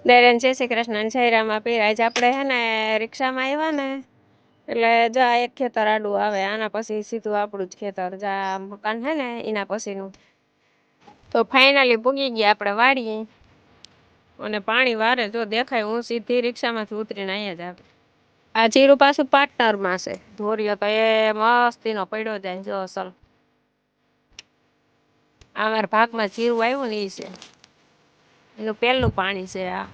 દરેન જય શ્રી કૃષ્ણ જય રામા પીર. આજ આપણે હે ને રિક્ષામાં આવ્યા ને એટલે જા એક ખેતર આડું આવે, આના પછી સીધું આપણું જ ખેતર, જા મકાન હે ને એના પછીનું. તો ફાઇનલી પૂગી ગયા આપણે વાડીએ અને પાણી વારે જો દેખાય. હું સીધી રિક્ષામાંથી ઉતરીને અહીંયા જ આવે. આ જીરું પાછું પાર્ટનરમાં છે. ધોર્યો તો એ મસ્તીનો પડ્યો જાય જો અસલ. અમારા ભાગમાં જીરું આવ્યું ને એ છે, એનું પહેલું પાણી છે આ.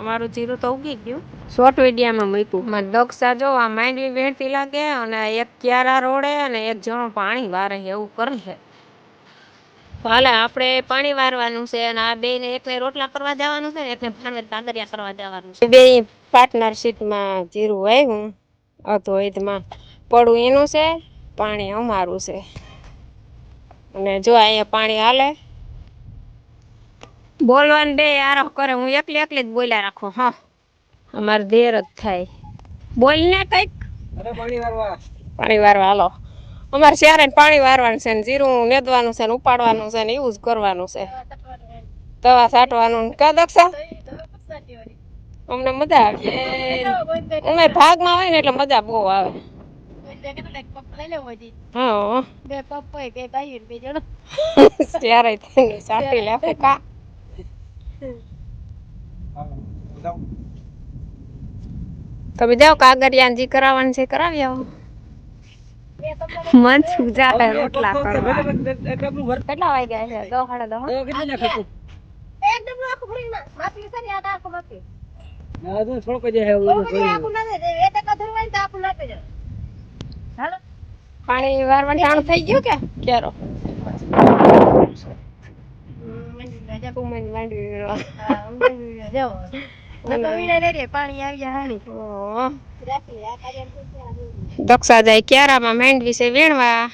અમારું જીરું તો ઉગી ગયું. શોર્ટ વિડીયામાં મૂક્યું. દક્ષા જો આ માંડવી વેણતી લાગે અને એક ક્યારા રોડે અને એક જણો પાણી વારે એવું કરે છે. હાલે આપણે પાણી વારવાનું છે અને આ બે ને એકને રોટલા કરવા જવાનું છે ને એકને ભાણવે કાગરિયા કરવા જવાનું છે. બે પાર્ટનરશીપમાં જીરું વાવ્યું અધોઈદમાં. પડું એનું છે, પાણી અમારું છે. અને જો અહીંયા પાણી હાલે. બોલવાનું બે આરો કરે, હું એકલી એકલી જ બોલ્યા રાખું. હા અમારે દેર જ થાય. બોલ ને કઈક. પાણી વારવા હાલો. અમારે શિયારે પાણી વારવાનું છે ને જીરું નેદવાનું છે ને ઉપાડવાનું છે ને એવું જ કરવાનું છે. દવા છાંટવાનું કા દક્ષા અમને મજા આવે. અમે ભાગમાં હોય ને એટલે મજા બહુ આવે. હા બે પપ્પા બે ભાઈ બે જણ ત્યારે સાટી લે કા. તમે જાઓ કાગરિયાજી કરાવવાનું છે કરાવી આવો. મનસુખ જાય રોટલા કરવા. કેટલા વાગ્યા છે? 10:30. એક ડબલું આખું ભરીને માપી છે ને આ આખું માપી. ના તો છોડકો જે હે આખું ના દે એ ટકા ધરવાય તો આખું નાખી દે. હાલો પાણી વારવાનું ટાણું થઈ ગયું કે કેરો. પાણી આવી જાય. દક્ષા જાય ક્યારામાં માંડવી છે વીણવા.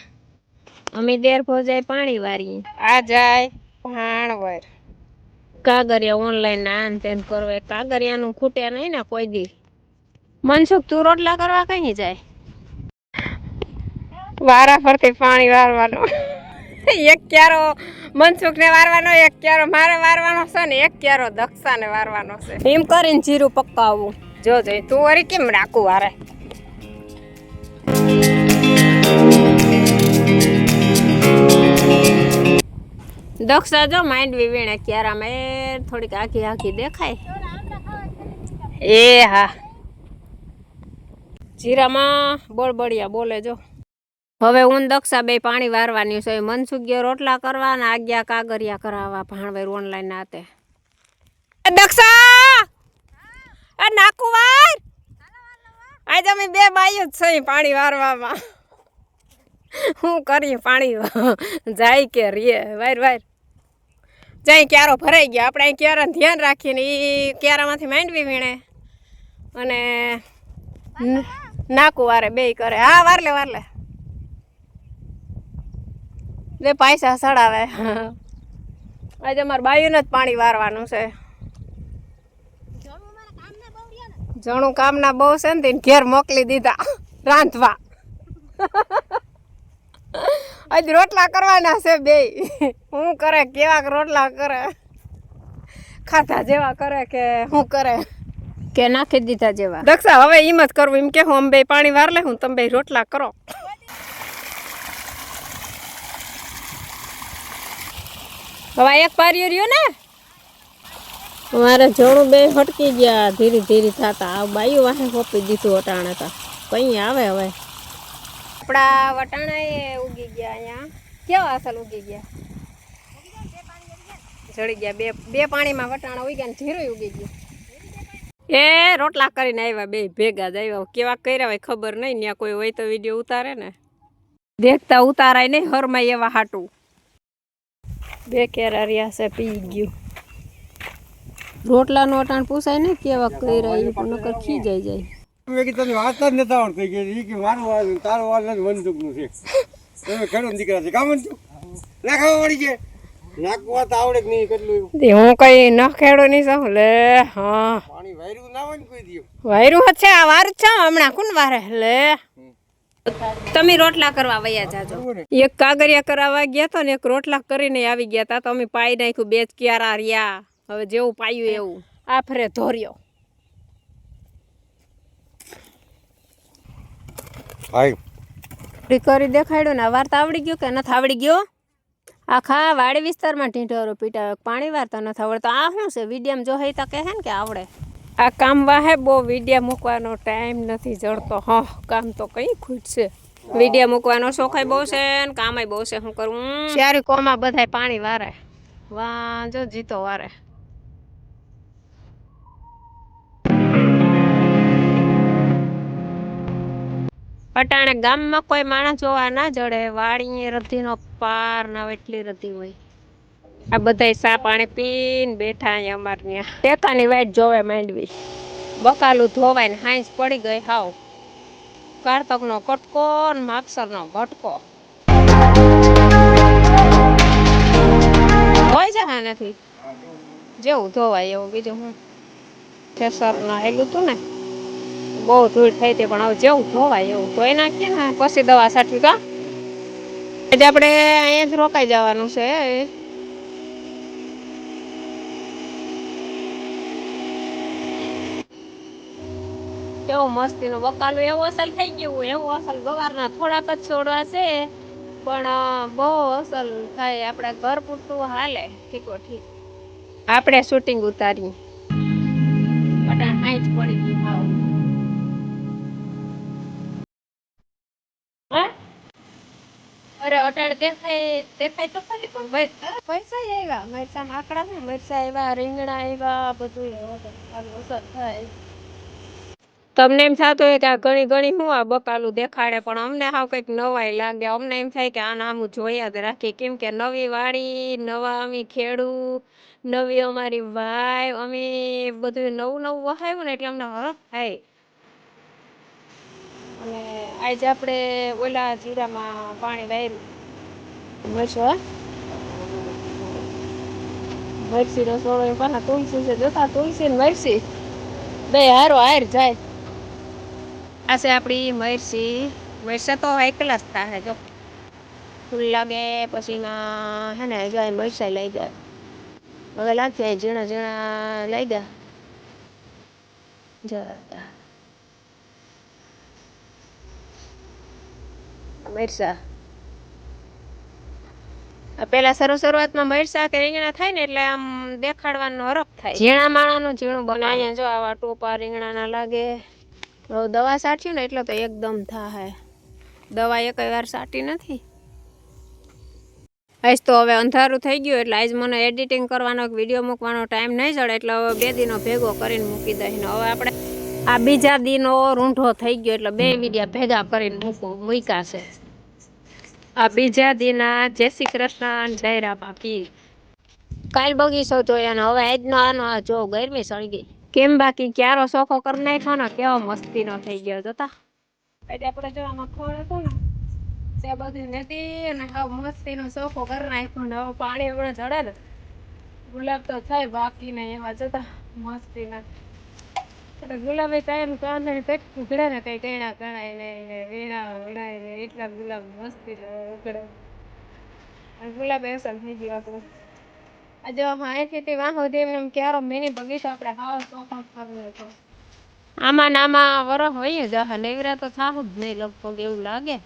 અમે દેર જાય પાણી વારી. આ જાય ભાણવર કાગરિયા ઓનલાઈન આન તેન કરો. કાગરિયાનું ખૂટે નહીં ને કોઈ દી. મનસુખ તું રોટલા કરવા કઈ જાય? વારા ફરતી પાણી વારવાનું. એક ક્યારો મનસુખ ને વારવાનો, એક ક્યારો મારે વારવાનો છે ને એક ક્યારો દક્ષા ને વારવાનો છે. એમ કરીને જીરું પકાવવું. જો તું વળી કેમ રાખું વારે. દક્ષા જો માંડવી વીણે ક્યારામાં એ થોડીક આખી આખી દેખાય. એ હા જીરામાં બળબડિયા બોલે જો. હવે હું દક્ષા બે પાણી વારવાની છે. મનસુખ ગયો રોટલા કરવા ને આગિયા કાગરિયા કરાવવા ભાણવેર ઓનલાઈન નાતે. દક્ષા એ નાકુ વાર. આજ અમે બે બાયું જ છે પાણી વારવામાં. હું કરી પાણી જાય કે રે વાયર વાયર જાય. ક્યારો ભરાઈ ગયા. આપણે અહીં ક્યારાનું ધ્યાન રાખીને એ ક્યારામાંથી માંડવી વીણે અને નાકુ વારે બે કરે. હા વારલે વારલે બે પૈસા સડાવે. આજે અમારે બાયુને જ પાણી વારવાનું છે. જણું કામના બહુ છે ને ઘેર મોકલી દીધા રાંધવા. આજ રોટલા કરવાના છે બે. હું કરે કેવા રોટલા કરે, ખાધા જેવા કરે કે શું કરે કે નાખી દીધા જેવા. દક્ષા હવે એમ જ કરવું. એમ કે હું અમે બે પાણી વાર લે હું તમે બે રોટલા કરો. હવે એક પાર્યું રહ્યું ને મારે જણું બે હટકી ગયા. ધીરે ધીરે થતા આ બાયું વાહે હોપી દીધું. વટાણા તા કઈ આવે. હવે આપડા વટાણા એ ઉગી ગયા. અહીંયા કેવા અસલ ઉગી ગયા. જડી ગયા. બે પાણીમાં વટાણા ઉગ્યા ને જીરું ઉગી ગયું. એ રોટલા કરીને આવ્યા બે ભેગા જ આવ્યા. કેવા કર્યા હોય ખબર નહીં. ત્યાં કોઈ હોય તો વિડીયો ઉતારે ને. દેખતા ઉતારાય નહીં હરમાં એવા હાટું. બે કેરા રહ્યા છે પી ગયું. રોટલા નો અટાણ પૂછાય ને કેવા કર્યા એ નકર ખી જાય. તને વાત જ નથી આવડતી કે મારું તારું વાર નથી બંદૂકનું છે. તમે ખેડૂત દીકરા છે કામ ના ખાવા વળી છે. નાખવા તો આવડે જ નહીં કેટલું. હું કઈ ન ખેડો નહીં જાઉં લે. હા પાણી વાયરું ના હોય ને કોઈ દી વાયરું છે. આ વાર છે હમણાં કોણ વારે લે. તમે રોટલા કરવા વયા જાજો. એક કાગરિયા કરાવવા ગયા તો ને એક રોટલા કરીને આવી ગયા તા. તો અમે પાઈ નાખ્યું. બે જ ક્યારા રહ્યા. હવે જેવું પાયું એવું આ ફરે ધોર્યો ભાઈ કરી દેખાડ્યું ને વાર્તા આવડી ગયું કે નથી આવડી ગયો આખા વાડી વિસ્તારમાં ઢીંઢોરો પીટા પાણી વાર્તા નથી આવડતો આ શું છે વિડીયામાં જો હઈ તો કહે ને કે આવડે આ કામ વાહે બહુ વિડીયા મૂકવાનો ટાઈમ નથી જડતો હા કામ તો કઈ ખૂટશે વિડીયા મૂકવાનો શોખાય બહુ છે ને કામય બહુ છે શું કરવું ચારી કોમાં બધાય પાણી વારે વાંજો જીતો વારે પટાણે ગામમાં કોઈ માણસ જોવા ના જડે વાડી રધીનો પાર ના એટલી રધી હોય આ બધાય સા પાણી પીને બેઠા અહીંયા અમાર ત્યાં ટેકાની વાઈટ જોવે માંડવી બકાલું ધોવાય ને હાંસ પડી ગઈ હાવ કારતકનો કટકો ને માપસરનો ભટકો હોય છે હા નથી જેવું ધોવાય એવું બીજું હું થેસર ના હેલું તું ને બહુ ધૂળ થઈ હતી પણ હવે જેવું ધોવાય એવું ધોઈ નાખીએ ને પછી દવા છાંટવી કા આજે આપણે અહીંયા જ રોકાઈ જવાનું છે કેવું મસ્તીનું બકાલું એવું અસલ થઈ ગયું એવું અસલ ગવારના થોડાક જ છોડવા છે પણ બહુ અસલ થાય આપણા ઘર પૂરતું હાલે ઠીકો ઠીક આપણે શૂટિંગ ઉતારી પટાણ હાઈ જ પડી ગયું હાવ અરે અટાળ દેખાય તો ખરી પણ પૈસા આવ્યા મરસા આંકડા ને મરસા આવ્યા રીંગણા આવ્યા બધું અસર થાય તમને એમ થતું હોય કે આ ઘણી ઘણી હું આ બકાલું દેખાડે પણ અમને હાવ કંઈક નવાઈ લાગે અમને એમ થાય કે આને આમ જોયા જ રાખીએ કેમ કે નવી વાડી નવા અમે ખેડૂત નવી અમારી વાય અમે બધું નવું નવું વહાવ્યું ને એટલે અમને હરખ થાય અને આજે આપણે ઓલા જીરામાં પાણી વાર્યું મરચું મરસી નો સોળો એ પાછા તુલસી છે જોતા તુલસી ને મરસી બે હારો હાર જાય આ છે આપણી મરસા તો એકલા જ થાય જો ફૂલ લાગે પછી હે ને જાય મરસા લઈ જાય હવે લાગશે ઝીણા ઝીણા લઈ ગયા જતા મરસા પેલા શરૂઆતમાં મરસા કે રીંગણા થાય ને એટલે આમ દેખાડવાનો હરખ થાય ઝીણા માણાનું ઝીણું બને અહીંયા જો આવા ટોપા રીંગણા ના લાગે દવા છાંટ્યું ને એટલે તો એકદમ થાય દવા એક વાર છાંટી નથી આજ તો હવે અંધારું થઈ ગયું એટલે આજ મને એડિટિંગ કરવાનો વિડીયો મૂકવાનો ટાઈમ નહીં જડે એટલે હવે 2 દિનો ભેગો કરીને મૂકી દઈને હવે આપણે આ બીજા દિનો રૂંઢો થઈ ગયો એટલે 2 વિડીયા ભેગા કરીને મૂક્યા છે આ બીજા દિના જય શ્રી કૃષ્ણ જયરામા પીર કાલ બગીચો જોયો ને હવે આજનો આનો જો ગરમી સળી ગઈ કેમ બાકી ક્યારો સોખો કરી નાખ્યો ને કેવો મસ્તીનો થઈ ગયો જોતા એટલે આપણે જો આમાં ખોળ હતું ને તે બધી નથી અને હાવ મસ્તીનો સોખો કરી નાખ્યો ને હવે પાણી હમણાં ચડે ને ગુલાબ તો થાય બાકી ને એવા જતા મસ્તીના ગુલાબે ટાઈમ કાંદે કંઈક ઉઘડે ને કંઈ કઈણા કણાય ને વીણા વીણાય ને એટલા ગુલાબ મસ્તી ઉઘડે ગુલાબ અસર થઈ ગયો હતો આજે અહીંથી વાહો દેવી એમ ક્યારો મિની બગીચો આપણે હાવ ચોખો કરી હતો આમાં ને આમાં વરસ હોય જ નેવરા તો થાવું જ નહીં લગભગ એવું લાગે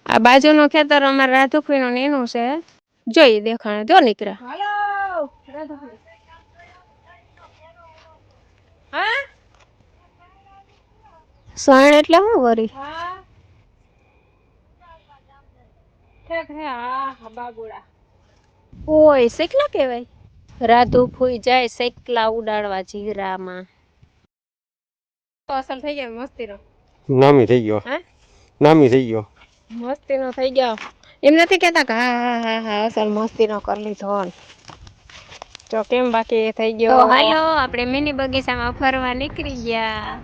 આ બાજુનું ખેતર અમારે રાધુખીનું એનું છે જોઈ દેખાણે જો નીકળ્યા હા સણ એટલે શું વરી ઓય શેકલા કહેવાય રાધુ ફૂઈ જાય શેકલા ઉડાડવા જીરામાં તો અસલ થઈ ગયા મસ્તીનો નામી થઈ ગયો હે નામી થઈ ગયો મસ્તીનો થઈ ગયો એમ નથી કહેતા કે હા અસલ મસ્તીનો કરી લીધો જો કેમ બાકી થઈ ગયો હાલો આપણે મિની બગીચામાં ફરવા નીકળી ગયા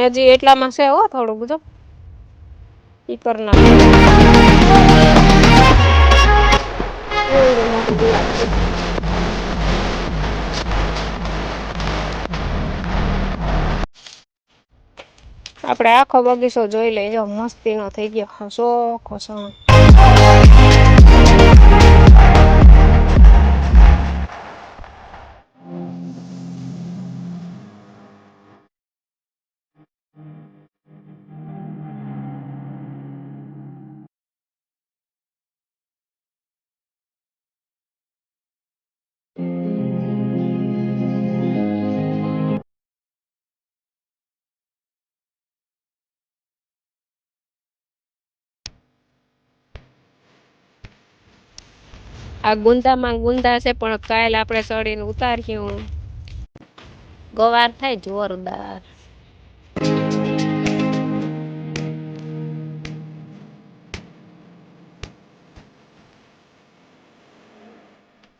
હજી એટલામાં છે હો થોડું બધું ઈ કરના એવડી મોટી દિવાલ છે. આપણે આખો બગીચો જોઈ લઈ. જો મસ્તીનો થઈ ગયો ચોખ્ખો સણ. આ ગુંદામાં ગુંદા છે પણ કાલ આપણે ચડીને ઉતાર્યું. ગવાર થાય જોરદાર.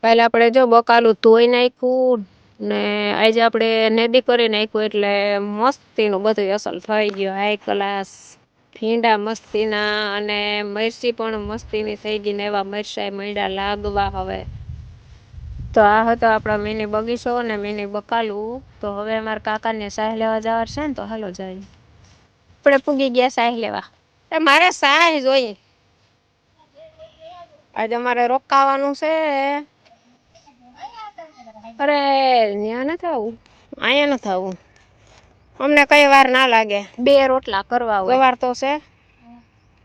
કાલે આપણે જો બકાલું ધોઈ નાખ્યું ને આજે આપણે નેદી કરી નાખ્યું એટલે મસ્તીનું બધું અસલ થઈ ગયું. હાઈ ક્લાસ ભીંડા મસ્તીના અને મરચી પણ મસ્તીની થઈ ગઈ ને એવા મરચાં મળ્યા લાગવા હવે. તો આ હતો આપણા મિની બગીચો ને મિની બકાલું. તો હવે અમારા કાકાને સાહ લેવા જવાનું છે ને તો હાલો જાય. આપણે પૂગી ગયા સાહ લેવા. મારે સાહ જોઈએ. આજે અમારે રોકાવાનું છે. અરે ત્યાં નથી આવું, અહીંયા નથી આવું. અમને કઈ વાર ના લાગે. 2 રોટલા કરવા હોય. ગવાર તો છે.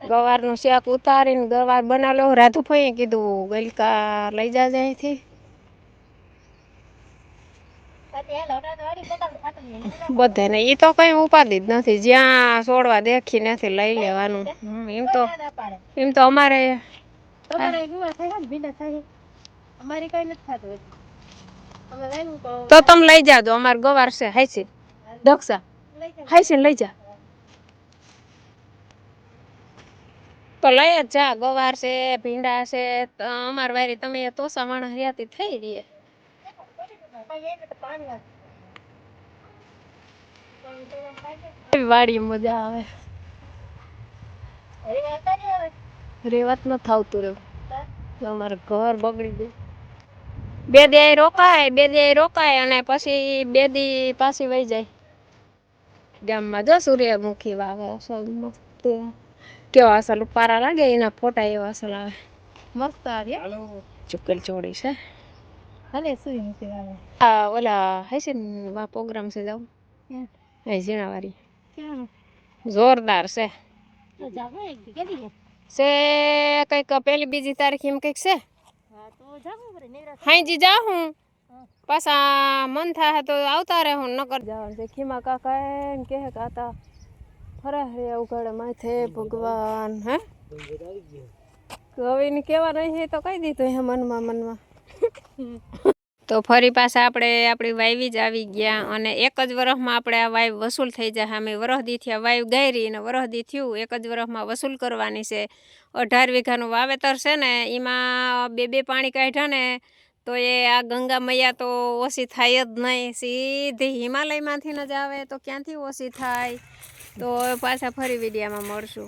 ગવારનું શાક ઉતારીને ગવાર બનાવેલો. રાધુભાઈએ કીધું ગલકા લઈ જાજે અહીંથી. બધે ને ઈ તો કઈ ઉપાધિ જ નથી. જ્યાં છોડવા દેખી નથી લઈ લેવાનું. એમ તો અમારે તો તમે લઈ જાજો. અમારે ગવાર છે હાઈસી દક્ષા હાઈસી લઈ જા. તો લઈ જ જા. ગવાર છે, ભીંડા છે. અમાર વારી તમે તોસા માણસ હયાતી થઈ રહી. વાડી મજા આવે. રેવત ન થાવતું રેવું. અમારે ઘર બગડી ગયું. 2 દી રોકાય અને પછી 2 દી પાછી વહી જાય. ગામમાં જો સૂર્યમુખી વાવે મસ્ત. કેવા અસલ પારા લાગે એના ફોટા એવા અસલ આવે. મસ્ત આવે. ચુકેલ ચોડી છે. હા ઓલા હે છે ને પ્રોગ્રામ છે જાવ. ઝીણાવારી જોરદાર છે. છે કઈક 1-2 તારીખ એમ કઈક છે. હાઈજી જા હું પાછા મન થાય તો આવતા રહે હું નકર જવાનું છે. ખીમા કાકા એમ કે કાતા ફરે એવું કરે માથે ભગવાન હે હવે એને કેવા નહીં તો કહી દીધું હે મનમાં. તો ફરી પાછા આપણે આપણી વાવી જ આવી ગયા અને 1 જ વર્ષમાં આપણે આ વાવ વસૂલ થઈ જાય. અમે વરસદી થયા વાવ ગાયરી અને વરસદી થયું 1 જ વર્ષમાં વસૂલ કરવાની છે. 18 વીઘાનું વાવેતર છે ને એમાં 2 પાણી કાઢ્યા ને તો એ આ ગંગા મૈયા તો ઓછી થાય જ નહીં. સીધી હિમાલયમાંથી ન જ આવે તો ક્યાંથી ઓછી થાય. તો પાછા ફરી વિડીયામાં મળશું.